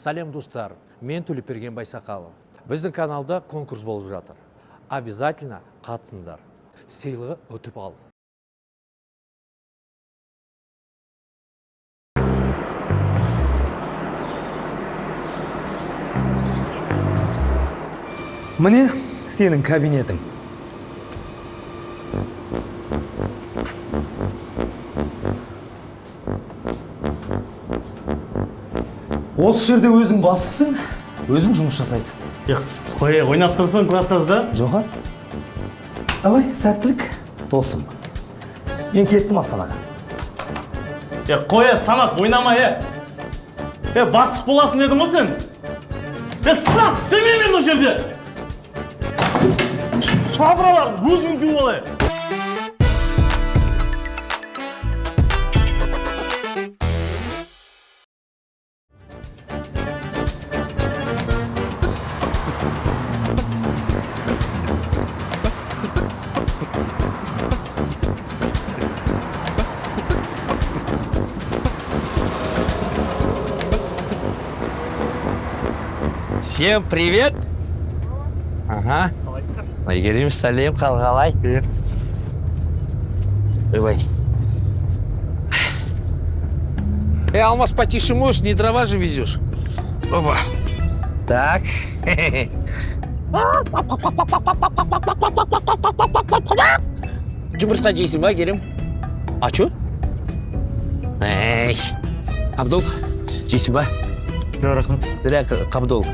Сәлем достар, мен Төлепберген Байсақалов. Біздің каналда конкурс болып жатыр. Обязательно қатысыңдар. Сыйлығы ұтып ал. Міне сенің кабинетің. Осы жерде өзің бастықсың, өзің жұмыс жасайсың. Қой, ойнап тұрсың класстазда? Жоға. Давай, сәттілік, досым. Мен кеттім Астанаға. Қой, Санат, ойнама, бастық боласың дедің ғой сен? Санат, демей мен ол жерде! Шабыралар, өзің кеу олай! Всем привет! Ага. Айгерім, сәлем, қалғалай. Привет. Давай. Алмаз, потише можешь, не дрова же везешь. Опа. Так. Жұмыртқа жейсің ба, Керім? А чё? Эй. Абдул, жейсің ба? Рахмет. Бірақ, Қабдол,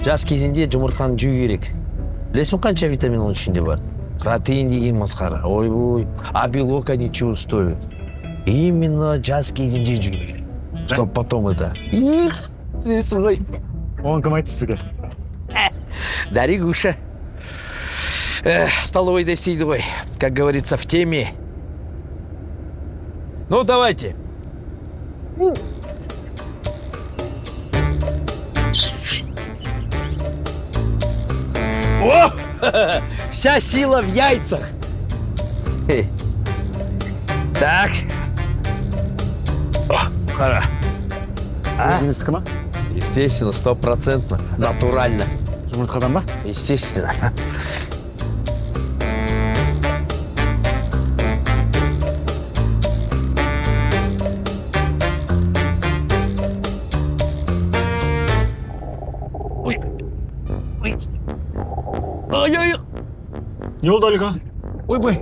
жас кезінде жұмыртқаны жеу керек. Білесің қанша витамин оның ішінде бар? Протеин деген масқара. Ой-ой. А белок они чего стоят? Именно жас кезінде жеу керек. Чтоб потом это... Сесің ғой. Оған кім айтты сізге? Даригуша. Столовойда істейді ғой. Как говорится, в теме. Ну, давайте. О! Вся сила в яйцах. Так. О, хорошо. Өзіңіздікі ма? Естественно, 100%. Натурально. Жұмыртқадан ба? Естественно. Ой. Ой. Ай-ай. Не болды, Ольга? Ойбай.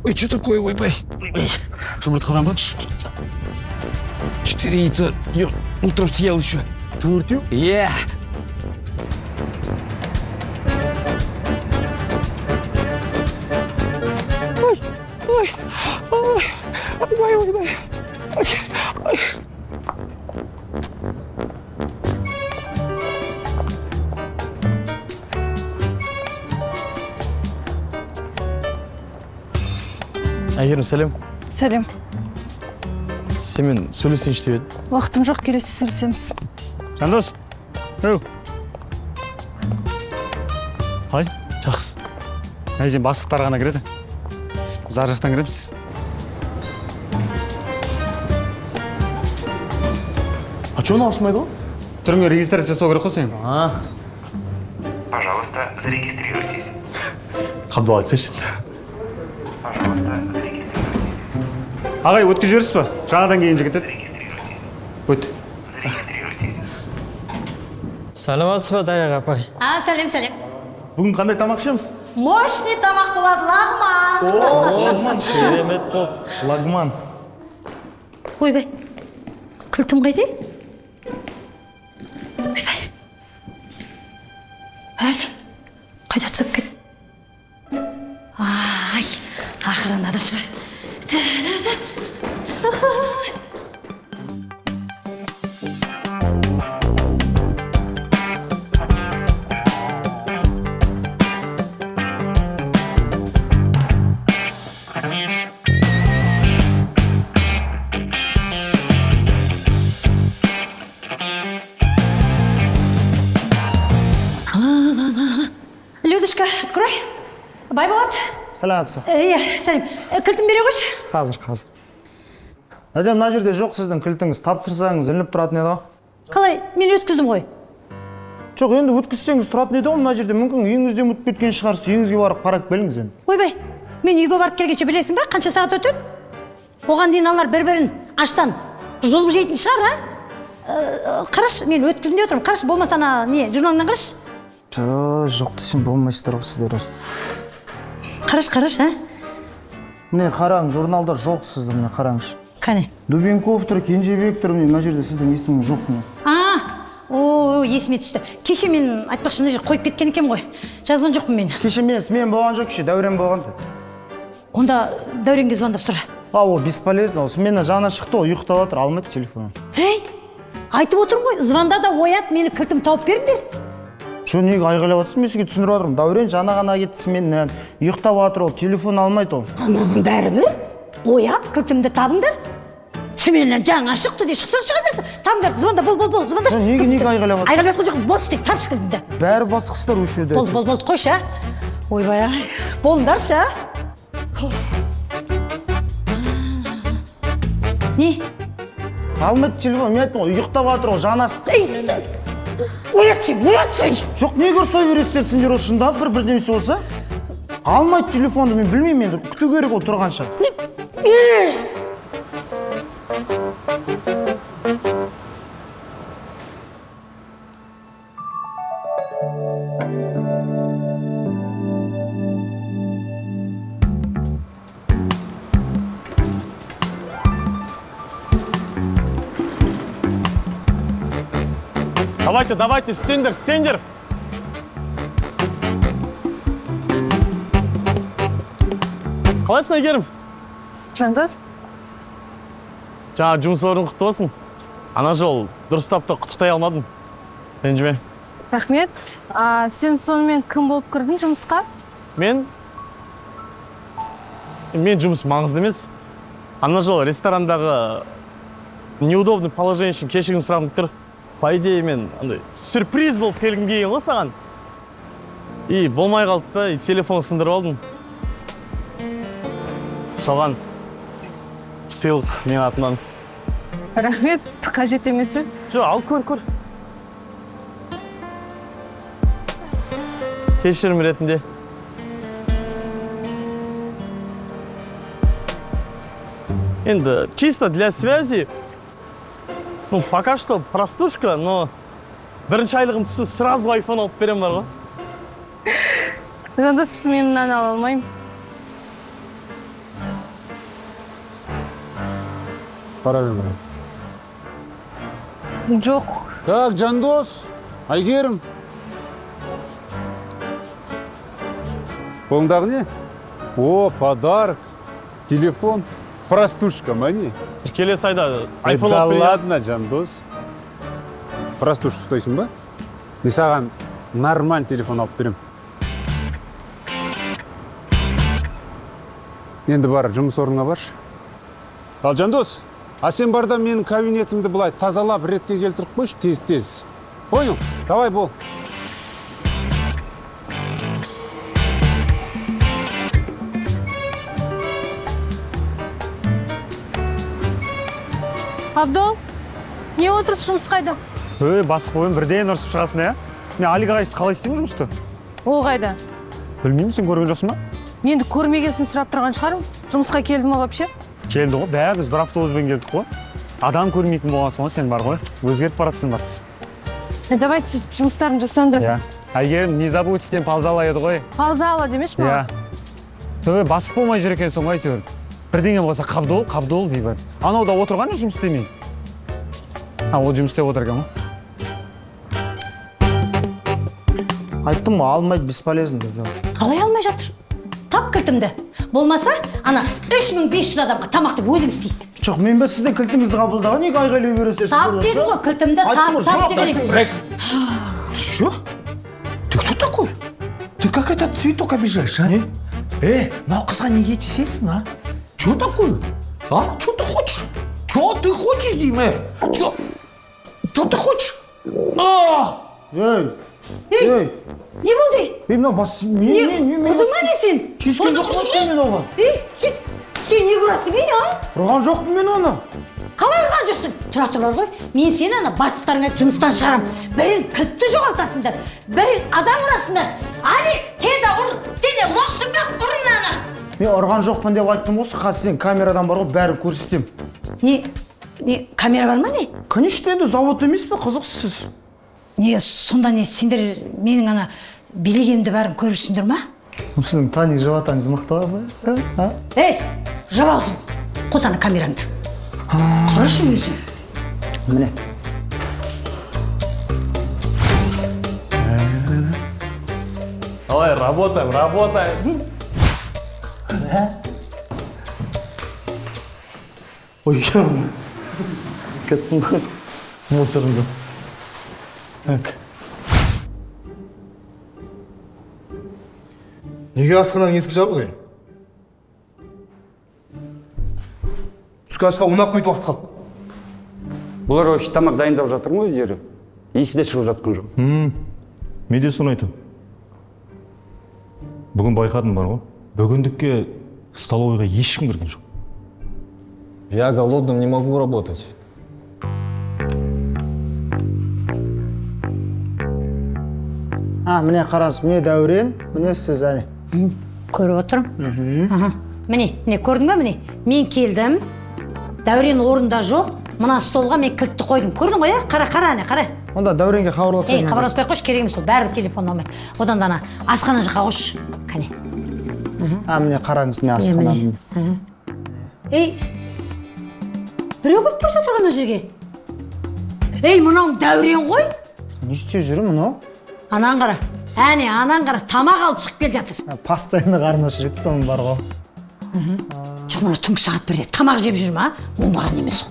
Ой, что такое, ойбай? Жұмыртқадан ба? 4 яйца. Я утром съел еще. Төртеу? Yeah. Ой, ой, ой, ойбай, ойбай. Ой, ой. Әйгерім, сәлем. Сәлем. Семен сөйлесейінші деп едім. Уақытым жоқ, келесі сөйлесеміз. Жандос, өу. Қалайсың? Жақсы. Әйжен бастықтар ғана кіреді. Біз ар жақтан кіреміз. А чё он ауысмайды ғой? Түріңе регистрация жасау керек қой сен. Пожалуйста, зарегистрируйтесь. Қабдол айтсайшы. Пожалуйста, зарегистрируйтесь. Ағай, өткізіп жібересіз ба? Жаңадан кейін жігіт еді. Өт. Зарегистрируйтесь. Саламатсыз ба, Дариға апай? Сәлем. Бүгін қандай тамақ ішеміз? Мощный тамақ болады, лагман. Лагман, керемет бол. Лагман. Ойбай, кілтім қайда? Ойбай. Әлі, қайда түсіп кет? Ай, ақырына да шығар. Людочка, открой. Байболат. Сәлеметсіз. Иә, сәлем. Кілтін бере қойшы. Қазір. Әдем, мына жерде жоқ сіздің кілтіңіз. Тапсырсаңыз ілініп тұратын еді ғой. Қалай, мен өткіздім ғой. Жоқ, енді өткізсеңіз тұратын еді ғой мына жерде. Мүмкін үйіңізде ұмытып кеткен шығарсыз. Үйіңізге барып қарап келіңіз енді. Ойбай, мен үйге барып келгенше білесің ба, қанша сағат өтеді? Оған дейін аналар бір-бірін аштан жұлып жейтін шығар, а? Қараш, мен өткізім деп отырмын. Қараш, болмаса ана не, журналыңнан қараш. Жоқ десем болмайсыздар ғой сіздер осы. Қараш, а? Міне қараң, журналда жоқ сізді, міне қараңыз. Қане? Дубенков тұр, Кенжебек тұр, мына жерде сіздің есіміңіз жоқ міне. Есіме түсті. Кеше мен айтпақшы мына жерге қойып кеткен екем ғой. Жазған жоқпын мен. Кеше мен болған жоқ, кеше Дәурен болған. Онда Дәуренге звондап сұра. Ол бесполезно, осы мені жаны шықты, ол ұйықтап жатыр, алмайды телефонын. Айтып отырмын ғой, звондада оят, мені кілтім тауып беріңдер. Що неге айғайлап жатырсың? Мен сізге түсіндіріп отырмын. Дәурен ғана кетті, мен ұйықтап жатыр, ол телефон алмайды ол. Маған бәрібір, оят, кілтімді табыңдар. Сіменен жаңа шықты де шықсақ шыға берсін. Табыңдар, звонда, бол, звонда. Неге айғайлап жатыр? Айғайлап жоқ, бос тек тапшы кілтімді. Бәрі басқысыздар осы жерде. Болды, қойшы, а? Ойбай, болыңдаршы, а? Не? Алмайды телефон, мен айттым ғой, ұйықтап жатыр ол, жаны ашықты. Оятшы. Жоқ, неге ұрсай бересіздер сендер осы шындап бірдемесі болса? Алмайды телефонды, мен білмеймін енді, күту керек ол тұрғанша. Давайте, стендер. Қалайсың, Әйгерім? Жандос, Жаңа жұмыс орның құтты болсын. Ана жол дұрыстап та құттықтай алмадым. Ренжіме. рахмет. Сен сонымен кім болып кірдің жұмысқа? Мен жұмыс маңызды емес. Ана жол ресторандағы неудобный положение үшін кешігім сұрағым тұр. По идее, мен сюрприз болып келгім келген ғой саған. И болмай қалды да, и телефон сындырып алдым. Соған сыйлық мен атынан. Рахмет, қажет емес. Жоқ, ал көр. Кешірім ретінде. Енді чисто для связи. Пока что простушка, но бірінші айлығым түсі сразу айфон алып берем бар ғой. Жандос, мен мынаны ала алмаймын. Правильно. Жоқ. Так, Жандос, Айгерім. Қолыңдағы не? О, подарок, телефон, простушка, мани. Келесі айда айфон Да алып берем. ладно, Жандос. Простушка ұстайсың ба? Мен саған нормаль телефон алып берем. Енді бар, жұмыс орнына баршы. Ал Жандос, сен барда менің кабинетімді былай тазалап ретке келтіріп қойшы, тез. Понял? Давай, бол. Абдол, не отырсың, жұмыс қайда? Бастық бойын бірден ұрсып шығасың, ә? Мен Алиға қайсы қалай істеймін жұмысты? Ол қайда? Білмеймін, сен көрген жоқсың ба? Енді көрмегесін сұрап тұрған шығарым. Жұмысқа келді ма вообще? Келді ғой, бәріміз бір автобуспен келдік қой. Адам көрмейтін болған соң сен бар ғой, өзгеріп баратсың бар. Давайте жұмыстарын жасаңдар. Әйгерім, не забудьтен палзала еді ғой. Палзала демеш маған. Бастық болмай жүр екен соң әйтеуір. Бірдеңе болса қабдол дей бар. Анау да отырған жұмыс істемей. Ол жұмыс істеп отыр екен ғой. Айттым ғой, алмайды, бесполезно деді. Қалай алмай жатыр? Тап кілтімді. Болмаса, ана 3500 адамға тамақты өзің істейсің. Жоқ, мен бе сіздің кілтіңізді қабылдаған, неге айғайлай бересіз? Тап дедім ғой, кілтімді тап дегенем. Что? Ты кто такой? Ты как этот цветок обижаешь, а? Ну қызға неге тисесің, а? Что такое? А? Что ты хочешь? Что ты хочешь, Дима? Что ты хочешь? Ей! Не болды? Мынау бас... Құдың ма не сен? Тескен жоқ қойшы мен оған. сен не көресің ей, а? ұрған жоқпын мен оны. Қалай ұрған жоқсың? Тұра тұрар ғой, мен сені ана бастықтарыңа жұмыстан шығарам. Бірін кілтті жоғалтасыңдар, бірін адам ұрасыңдар. Али, кел да ұр, сен де лоқсың ба, ұр мынаны. Мен ұрған жоқпын деп айттым ғой, қазір сен камерадан бар ғой, бәрін көрсетем. Не, камера бар ма не? Конечно, енді завод емес пе, қызықсыз. Не, сонда не, сендер менің ана билегемді бәрін көрсіңдер ма? Сіздің тани жауатаңыз мықты ба? Ей, жаба аузың, қос ана камераңды. Құрышы өзің. Міне. Давай, работаем. Ой, кеттім мусорымды. Неге асхананың ескі жабық? Түскі асқа 10 минут уақыт қалды. Бұлар вообще тамақ дайындап жатыр ма өздері? Есі де шығып жатқан жоқ. Мен де соны айтам. Бүгін байқадым бар ғой. Бүгіндікке столовыйға ешкім кірген жоқ. Я голодным не могу работать. Міне қараңыз, міне Дәурен, міне сіз әне. Көріп отырым. Міне, көрдің бе міне? Мен келдім, Дәурен орында жоқ, мына столға мен кілтті қойдым. Көрдің ғой, қара, әне, қара. Онда Дәуренге хабарласайын. Хабарласпай қойш, керек емес ол, бәрібір телефон алмайды. Одан да ана асхана жаққа қойш. Кәне. Міне қараңыз, міне асхана. Ей, біреу көріп бара жатыр ана жерге. Ей, мынауың Дәурен ғой? Не істеп жүрмін мынау? Анан қара, әне, анан қара, тамақ алып шығып кел жатыр. Постоянно қарнашы рет соның бар ғой. Жоқ, мұны түнгі сағат 1-де тамақ жеп жүр ма? Оңбаған емес ол.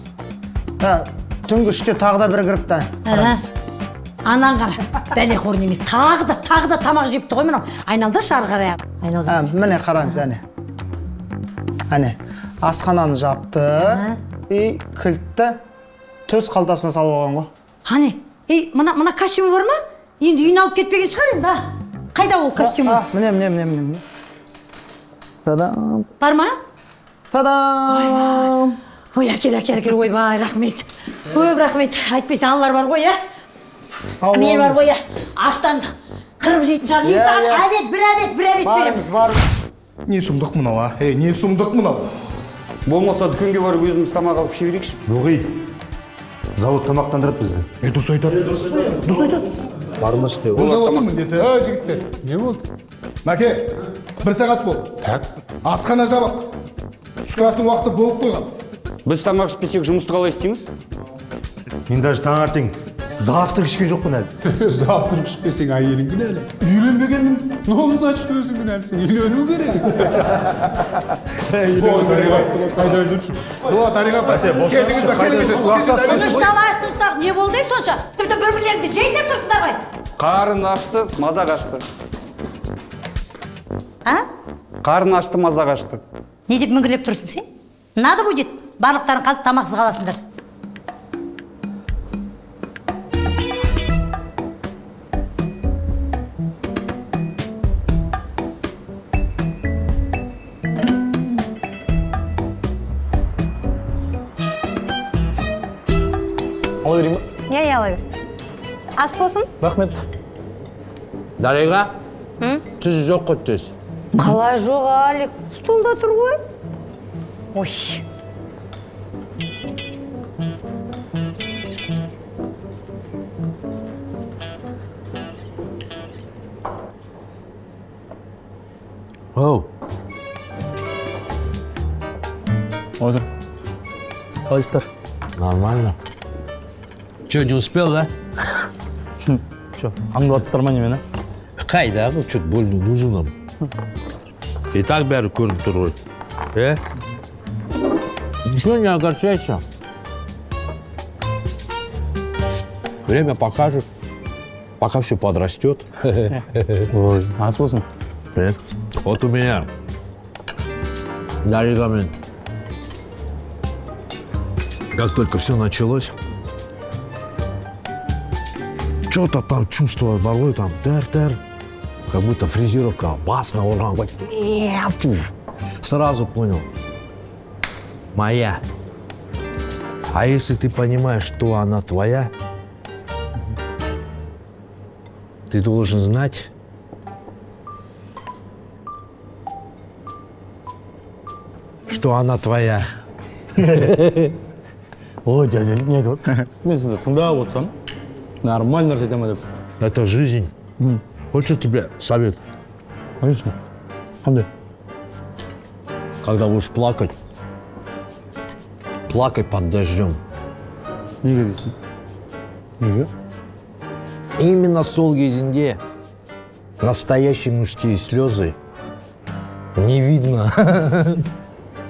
Түнгі 3-те тағы да бір кіріпті. Анан қара, бәлеқор неме, тағы да тамақ жепті ғой мынау. Айналдашы ары қарай. Міне қараңыз, әне. Асхананы жапты, и кілтті төс қалтасына салып алған ғой. Ане, мына костюмы бар ма? Енді үйін алып кетпеген шығар енді, қайда ол костюмы? Міне. Тадам. Бар ма? Тадам. Ой, әкел, ойбай, рахмет. Көп рахмет, айтпайсың, аналар бар ғой, Мен бар ғой, аштан қырып жейтін шығар. Мен саған бір әбет беремін. Барымыз. Не сұмдық мынау, не сұмдық мынау? Болмаса дүкенге барып өзіміз тамақ алып іше берейікші. Жоқ, завод тамақтандырады бізді. Дұрыс айтады. Бармыш деп. Бұл заводтың міндеті. Жігіттер, не болды? Мәке, 1 сағат бол. Так. Асхана жабық. Түскі астың уақыты болып қойған. Біз тамақ ішпесек жұмысты қалай істейміз? Мен даже таңертең завтрак ішкен жоқпын әлі. Завтрак ішпесең әйелің кінәлі. Үйленбегенмін, ноғызын ашып өзің кінәлісің. Үйлену керек. Қайда жүрсің? Тыныштал, не болды сонша? Тіпті бір-бірлеріңді жайнап тұрсыңдар ғой. Қарын ашты, маза қашты. Қарын ашты, маза қашты. Не деп мүңгірлеп тұрсың сен? Надо будет, барлықтарын қазір тамақсыз қаласыңдар. Ала берейін ба? Не, ала бер. Ас болсын? Рахмет. Дариға? Түз жоқ қой түз. Қалай жоқ, Алик? Столда тұр ғой. Ой. Оу. Отыр. Қалайсыздар? Нормально. Че, не успел, да? Че, аңдыватсыздар ма немені? Қайдағы, чуть больно нужен нам. И так бәрі көрініп тұр ғой. Ничего не огорчайся. Время покажет, пока все подрастет. Ой, ас болсын. Привет. Вот у меня. Даригамен. Как только все началось, что-то там чувствовал порой, там тер-тер, как будто фрезеровка опасно, сразу понял. моя. А если ты понимаешь, что она твоя, ты должен знать, что она твоя. ой дядялік не айтып отырсыз мен сізді тыңдап отырсам нормально нәрсе айтамын деп. Это жизнь. Хочешь тебе совет? Конечно. Қандай? Когда будешь плакать, плакай под дождем. Неге дейсің? Неге? Именно сол кезінде настоящие мужские слезы не видно.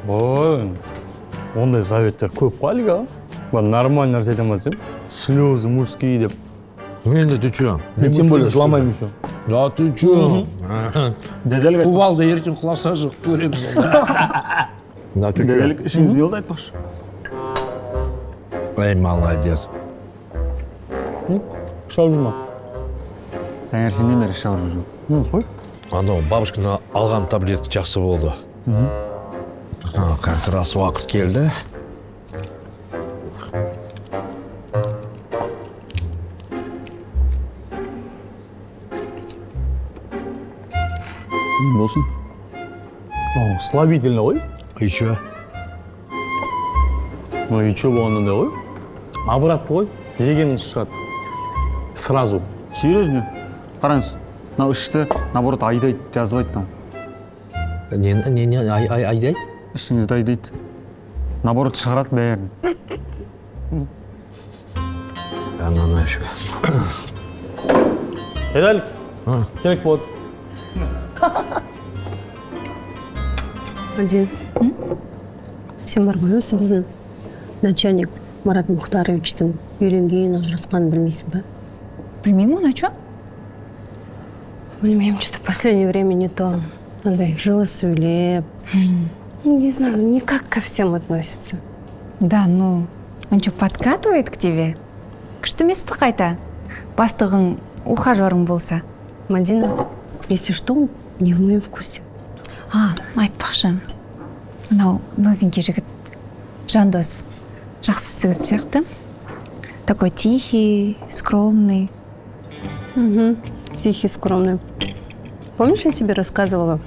ой ондай советтер көп қой әлгі а нормально нәрсе айтамын десем слезы мужские деп. Енді ты чё? Мен тем более жыламаймын еще. Да ты чё? Дәдәлік Кувалда ертең құласа жық көреміз. Да ты чё? дәдәлік ішіңіз не болды айтпақшы. Эй, молодец. Шау жүрма. таңертеңнен бері шауып жүрмін. Қой. Анау бабушканы алған таблетка жақсы болды. Как раз уақыт келді. Болсын. Слабительный ғой. И чё? Ну и чё болғанда ғой? Обратно ғой. Жегенің шығады. Сразу. Серьезно? Қараңыз, мынау ішті наоборот айдайды, жазбайды там. Не, айдайды? Ішіңізді айдайды. Наоборот шығарады бәрін. Ана нафиг. Дәдәлік. Керек болады. Один. Сен бар ғой осы біздің начальник Марат Мұхтаровичтің үйленгенін ажырасқанын білмейсің ба? Білмеймін, он о чем? Білмеймін, что-то в последнее время не то. Андай жылы сөйлеп. Не знаю, никак ко всем относится. Да, ну, он что, подкатывает к тебе? Күшті емес пе қайта? Бастығың ухажерың болса. Мадина, если что, он не в моем вкусе. Айтпақшы. Мынау новенький жігіт Жандос жақсы жігіт сияқты. Такой тихий, скромный. Угу, тихий, скромный. Помнишь, я тебе рассказывала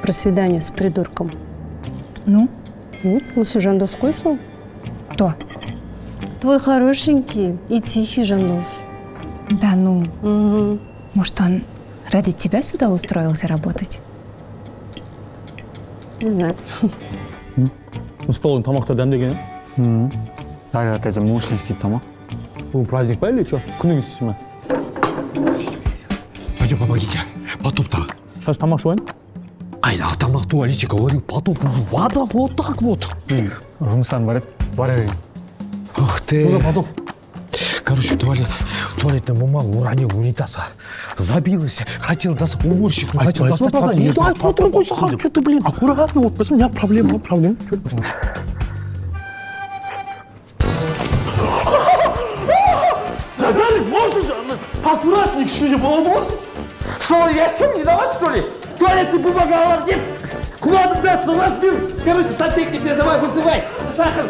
про свидание с придурком? Ну? Ну, с Жандос Койсов. Кто? Твой хорошенький и тихий Жандос. Да ну. Угу. Может, он ради тебя сюда устроился работать? Не знаю. Столың тамақта дәмдеген. Да, опять же, муж істейді тамақ. Бұл праздник па или что? Күні кестесі ма? Пойдем, помогите. Потоп-то. Сейчас тамақ жуайын? Айда, тамақ туалете, говорю, потоп. Вода вот так вот. Жұмыстан бар еді, бара берейін. Ух ты. Куда потоп? Короче, туалетная бумага уронил в унитаз. Забилась. Хотел достать уборщик, но хотел достать воды. Не дай, потом что ты, блин, аккуратно, вот, посмотри, у меня проблема. Дәдәлік, можно же? Аккуратнее, что ли, было? Что, я чем не давать, что ли? Туалетный бумага алам деп, кладым, разбил. Короче, сантехника, давай, вызывай. Сахар,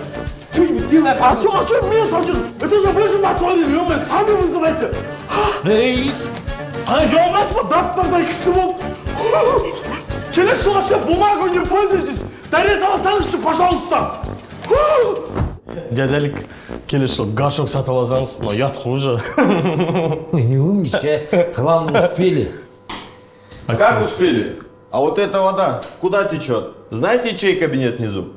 что-нибудь делай. А что мне сажаешь? Это же вы же на туалете, ё-моё, сами вызывайте. Рейс. Ёмасма, даттардай кісі болып. Келесі жылға ше бумагу не пользуйтесь. Дәрет алсаңызшы, пожалуйста. Дәдәлік, келесі жыл гашок сатып алсаңыз, но ұят хуже. Не умничай, главное, успели. А как успели? А вот эта вода куда течет? Знаете, чей кабинет внизу?